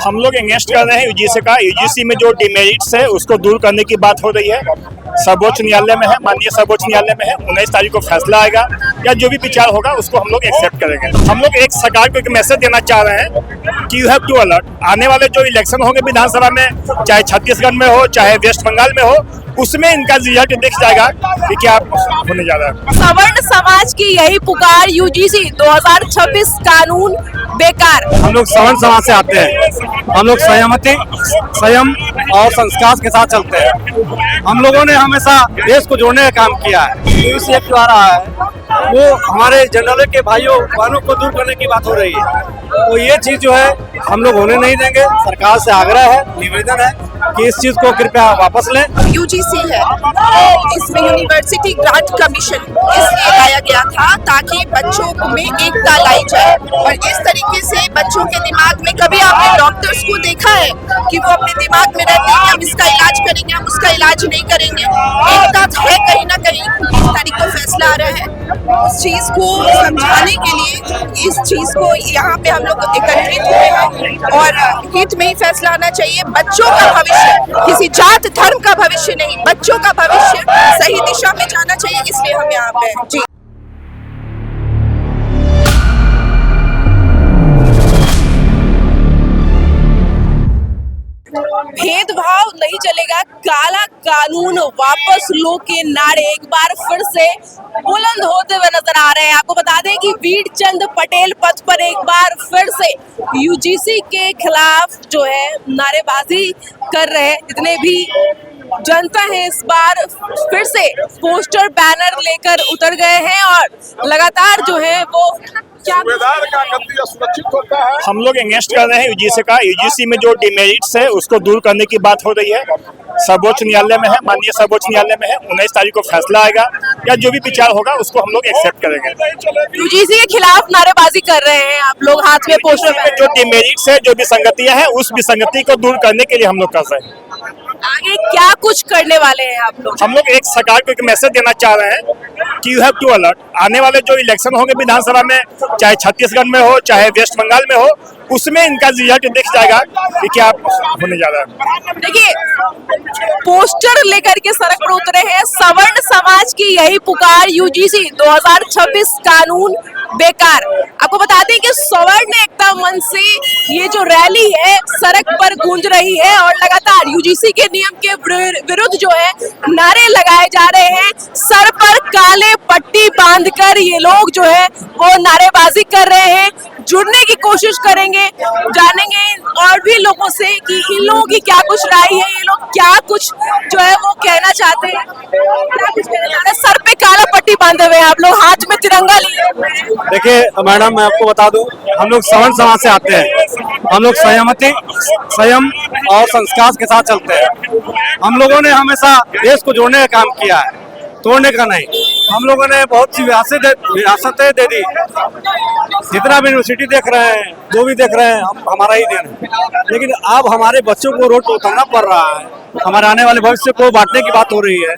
हम लोग एंगेस्ट कर रहे हैं यूजीसी का। यूजीसी में जो डिमेरिट्स है उसको दूर करने की बात हो रही है, सर्वोच्च न्यायालय में है, माननीय सर्वोच्च न्यायालय में है। 19 तारीख को फैसला आएगा या जो भी विचार होगा उसको हम लोग एक्सेप्ट करेंगे। हम लोग एक सरकार को एक मैसेज देना चाह रहे हैं कि यू हैव टू अलर्ट। आने वाले जो इलेक्शन होंगे विधानसभा में, चाहे छत्तीसगढ़ में हो चाहे वेस्ट बंगाल में हो, उसमें इनका रिजल्ट दिख जाएगा कि क्या होने जा रहा है। सवर्ण समाज की यही पुकार, यूजीसी 2026 कानून बेकार। हम लोग सवर्ण समाज से आते हैं, हम लोग संयम और संस्कार के साथ चलते हैं। हम लोगों ने हमेशा देश को जोड़ने का काम किया है। यूजीसी एक्ट जो आ रहा है वो हमारे जनरल के भाइयों बहनों को दूर करने की बात हो रही है, तो ये चीज जो है हम लोग होने नहीं देंगे। सरकार से आग्रह है, निवेदन है कि इस चीज को कृपया वापस लें। यूजीसी है, इसमें यूनिवर्सिटी ग्रांट कमीशन इसलिए लाया गया था ताकि बच्चों में एकता लाई जाए। और इस तरीके से बच्चों के दिमाग में, कभी आपने डॉक्टर्स को देखा है कि वो अपने दिमाग में रहते हैं हम इसका इलाज करेंगे, हम उसका इलाज नहीं करेंगे। एकता है कहीं ना कहीं। 20 तारीख को फैसला आ रहा है, इस चीज को समझाने के लिए, इस चीज को यहाँ पे हम लोग एकत्रित हुए हैं और हित में ही फैसला आना चाहिए। बच्चों का भविष्य, किसी जात धर्म का भविष्य नहीं, बच्चों का भविष्य सही दिशा में जाना चाहिए, इसलिए हम यहाँ पे हैं। जी। भेदभाव नहीं चलेगा, काला कानून वापस लो के नारे एक बार फिर से बुलंद होते हुए नजर आ रहे हैं। आपको बता दें कि वीर चंद पटेल पथ पर एक बार फिर से यूजीसी के खिलाफ जो है नारेबाजी कर रहे हैं। जितने भी जनता है इस बार फिर से पोस्टर बैनर लेकर उतर गए हैं और लगातार जो है वो सुरक्षित होता है। हम लोग एंगेस्ट कर रहे हैं यूजीसी का। यूजीसी में जो डिमेरिट्स है उसको दूर करने की बात हो रही है, सर्वोच्च न्यायालय में है, माननीय सर्वोच्च न्यायालय में है। 19 तारीख को फैसला आएगा या जो भी विचार होगा उसको हम लोग एक्सेप्ट करेंगे। यूजीसी के खिलाफ नारेबाजी कर रहे हैं आप लोग, हाथ में पोस्टर में जो डिमेरिट्स है, जो विसंगतियां हैं, उस विसंगति को दूर करने के लिए हम लोग कर रहे हैं। आगे क्या कुछ करने वाले हैं आप लोग? हम लोग एक सरकार को एक मैसेज देना चाह रहे हैं कि यू हैव टू अलर्ट। आने वाले जो इलेक्शन होंगे विधानसभा में, चाहे छत्तीसगढ़ में हो चाहे वेस्ट बंगाल में हो, उसमें इनका रिजल्ट दिख जाएगा कि क्या होने जा रहा है। देखिए, पोस्टर लेकर के सड़क पर उतरे हैं, सवर्ण समाज की यही पुकार, यूजीसी 2026 कानून बेकार। आपको बता दें कि सवर्ण एकता मंच से ये जो रैली है सड़क पर गूंज रही है और लगातार यूजीसी के नियम के विरुद्ध जो है नारे लगाए जा रहे हैं। सर पर काले पट्टी बांधकर ये लोग जो है वो नारेबाजी कर रहे हैं। जुड़ने की कोशिश करेंगे, जानेंगे और भी लोगों से कि इन लोगों की क्या कुछ राय है, ये लोग क्या कुछ जो है वो कहना चाहते हैं, क्या कुछ कहना चाहते हैं। सर पे काला पट्टी बांधे हुए हैं आप लोग, हाथ में तिरंगा लिए। देखिए मैडम, मैं आपको बता दूं, हम लोग सवर्ण समाज से आते हैं, हम लोग संयम और संस्कार के साथ चलते हैं। हम लोगों ने हमेशा देश को जोड़ने का काम किया है, तोड़ने का नहीं। हम लोगों ने बहुत सी विरासतें दे दी। जितना भी यूनिवर्सिटी देख रहे हैं, जो भी देख रहे हैं, हमारा ही देन है। लेकिन अब हमारे बच्चों को रोड पर उतरना पड़ रहा है, हमारे आने वाले भविष्य को बांटने की बात हो रही है।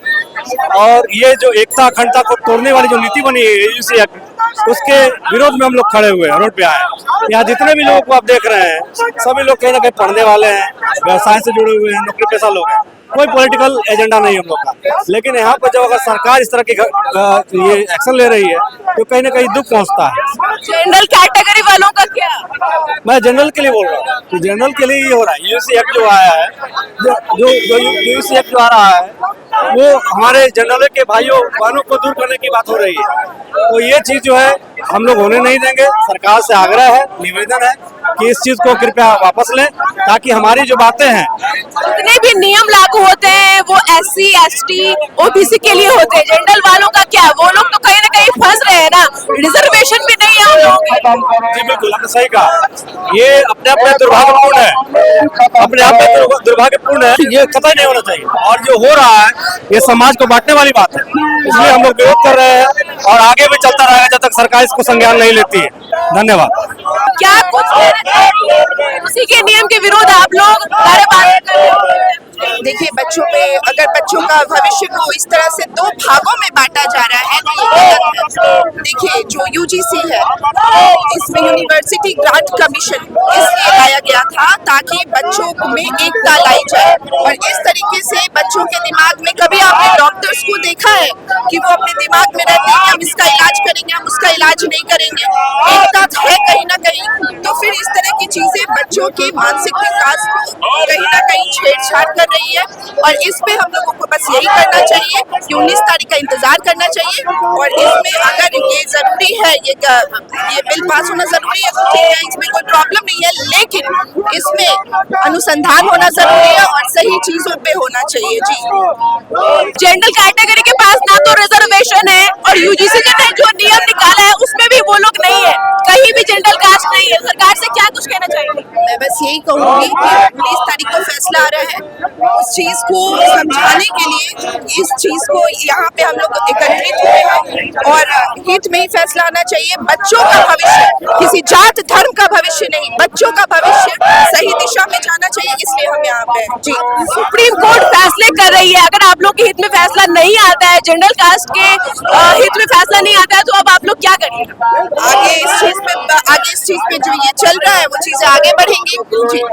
और ये जो एकता अखंडता को तोड़ने वाली जो नीति बनी है यूजीसी एक्ट, उसके विरोध में हम लोग खड़े हुए हैं, रोड पे आए। यहाँ जितने भी लोगों को आप देख रहे हैं, सभी लोग कहीं ना कहीं पढ़ने वाले हैं, व्यवसाय से जुड़े हुए हैं, नौकरी पेशा लोग हैं। कोई पॉलिटिकल एजेंडा नहीं हम लोग का। लेकिन यहाँ पर जब अगर सरकार इस तरह की ये एक्शन ले रही है तो कहीं ना कहीं दुख पहुँचता है। जनरल कैटेगरी वालों का क्या? मैं जनरल के लिए बोल रहा हूँ कि जनरल के लिए ही हो रहा है। यूजीसी एक्ट जो आया है, जो यूजीसी एक्ट जो आ रहा है वो हमारे जनरल के भाइयों बहनों को दूर करने की बात हो रही है, तो ये चीज जो है हम लोग होने नहीं देंगे। सरकार से आग्रह है, निवेदन है कि इस चीज को कृपया वापस लें, ताकि हमारी जो बातें हैं, जितने भी नियम लागू होते हैं वो SC, ST, OBC के लिए होते हैं। जनरल वालों का क्या? वो लोग तो कहीं ना कहीं फंस रहे हैं ना, रिजर्वेशन भी नहीं है उन लोगों के। जी बिल्कुल, आपने सही कहा। ये अपने आप में दुर्भाग्यपूर्ण है, अपने आप में दुर्भाग्यपूर्ण है। ये कतई नहीं होना चाहिए और जो हो रहा है ये समाज को बांटने वाली बात है। इसलिए हम लोग विरोध कर रहे हैं और आगे भी चलता रहेगा जब तक सरकार इसको संज्ञान नहीं लेती है। धन्यवाद। क्या कुछ उसी के नियम के विरोध आप लोग नारेबाजी कर रहे हैं? देखिए बच्चों पे अगर बच्चों का भविष्य को इस तरह से दो भागों में बांटा जा रहा है तो ये गलत है। देखिए जो यूजीसी है इसमें यूनिवर्सिटी ग्रांट कमीशन इसलिए लाया गया था ताकि बच्चों में एकता लाई जाए और इस तरीके से बच्चों के दिमाग में कभी आपने डॉक्टर्स को देखा है कि वो अपने दिमाग में रहते हैं हम इसका इलाज करेंगे हम उसका इलाज नहीं करेंगे, एकता है कहीं ना कहीं। तो फिर इस तरह की चीजें बच्चों के मानसिक विकास को कहीं ना कहीं छेड़छाड़ कर रही है और इस पे हम लोगों को बस यही करना चाहिए कि 19 तारीख का इंतजार करना चाहिए और इसमें अगर ये जरूरी है ये बिल पास होना जरूरी है तो ठीक है, इसमें कोई प्रॉब्लम नहीं है, लेकिन इसमें अनुसंधान होना जरूरी है और सही चीजों पे होना चाहिए। जी जनरल कैटेगरी के पास ना तो रिजर्वेशन है और यूजीसी ने जो नियम निकाला है उसमें भी वो लोग नहीं है, कहीं भी जनरल कास्ट नहीं है। सरकार से क्या कुछ कहना चाहिए? मैं बस यही कहूंगी कि 19 तारीख को फैसला आ रहा है, उस चीज को समझाने के लिए इस चीज को यहाँ पे हम लोग एकत्रित हुए हैं और हित में ही फैसला आना चाहिए। बच्चों का भविष्य, किसी जात धर्म का भविष्य नहीं, बच्चों का भविष्य सही दिशा में जाना चाहिए, इसलिए हम यहाँ पे हैं। जी सुप्रीम कोर्ट फैसले कर रही है, अगर आप लोग के हित में फैसला नहीं आता है, जनरल कास्ट के हित में फैसला नहीं आता है तो अब आप लोग क्या करेंगे? आगे इस चीज पे जो ये चल रहा है वो चीजें आगे बढ़ेंगी। जी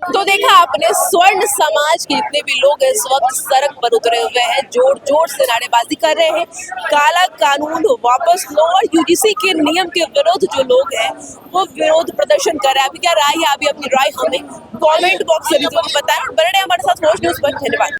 तो देखा आपने स्वर्ण समाज के जितने भी लोग इस वक्त सड़क पर उतरे हुए हैं, जोर जोर से नारेबाजी कर रहे हैं, काला कानून वापस लो और यूजीसी के नियम के विरुद्ध जो लोग हैं वो विरोध प्रदर्शन कर रहे हैं। अभी क्या राय है, अभी अपनी राय हमें कमेंट बॉक्स में जरूर बताएं और बने रहे हमारे साथ रोज न्यूज़ पर। धन्यवाद।